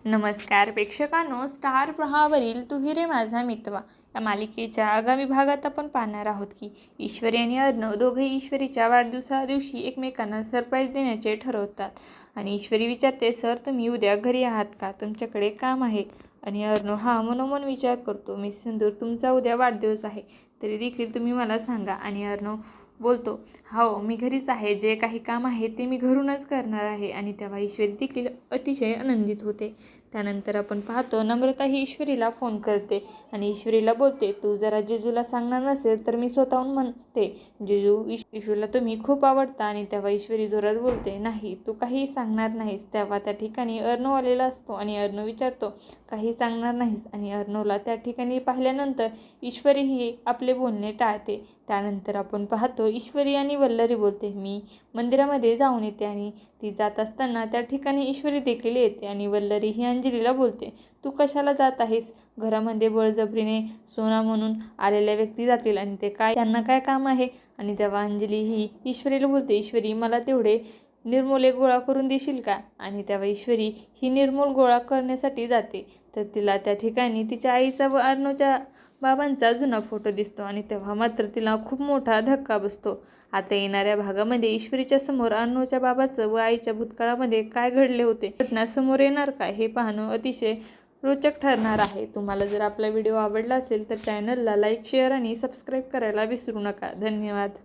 नमस्कार प्रेक्षकांनो, स्टार प्रवाहावरील तू ही रे माझा मितवा या मालिकेच्या आगामी भागात आपण पाहणार आहोत की ईश्वरी आणि अर्णव दोघेही ईश्वरीच्या वाढदिवसादिवशी एकमेकांना सरप्राईज देण्याचे ठरवतात. आणि ईश्वरी विचारते, सर तुम्ही उद्या घरी आहात का, तुमच्याकडे काम आहे. आणि अर्णव हा मनोमन विचार करतो, मिस सिंदूर तुमचा उद्या वाढदिवस आहे, तरी देखील तुम्ही मला सांगा. आणि अर्णव बोलतो, हो मी घरीच आहे, जे काही काम आहे ते मी घरूनच करणार आहे. आणि तेव्हा ईश्वरी देखील अतिशय आनंदित होते. त्यानंतर आपण पाहतो नम्रता ही ईश्वरीला फोन करते आणि ईश्वरीला बोलते, तू जरा जिजूला सांगणार नसेल तर मी स्वतःहून म्हणते, जिजू ईश्वरीला तुम्ही खूप आवडता. आणि तेव्हा ईश्वरी जोरात बोलते, नाही तू काही सांगणार नाहीस. तेव्हा त्या ठिकाणी अर्णव आलेला असतो आणि अर्णव विचारतो, काही सांगणार नाहीस. आणि अर्णवला त्या ठिकाणी पाहिल्यानंतर ईश्वरी ही आपले बोलणे टाळते. त्यानंतर आपण पाहतो ईश्वरी आणि वल्लरी बोलते, मी मंदिरामध्ये जाऊन येते. आणि ती जात असताना त्या ठिकाणी ईश्वरी देखील येते आणि वल्लरी ही अंजलीला बोलते, तू कशाला जात आहेस, घरामध्ये बळजबरीने सोना म्हणून आलेल्या व्यक्ती जातील आणि ते काय, त्यांना काय काम आहे. आणि तेव्हा अंजली ही ईश्वरीला बोलते, ईश्वरी मला तेवढे निर्मूल गोळा करून देशील का. आणि तेव्हा ईश्वरी ही निर्मूल गोळा करण्यासाठी जाते, तर तिला त्या ठिकाणी तिच्या आईचा व अर्णवच्या बाबांचा जुना फोटो दिसतो. आणि तेव्हा मात्र तिला खूप मोठा धक्का बसतो. आता येणाऱ्या भागामध्ये ईश्वरीच्या समोर अर्णवच्या बाबाचं व आईच्या भूतकाळामध्ये काय घडले होते घटना समोर येणार का, हे पाहणं अतिशय रोचक ठरणार आहे. तुम्हाला जर आपला व्हिडिओ आवडला असेल तर चॅनलला लाईक, शेअर आणि सबस्क्राईब करायला विसरू नका. धन्यवाद.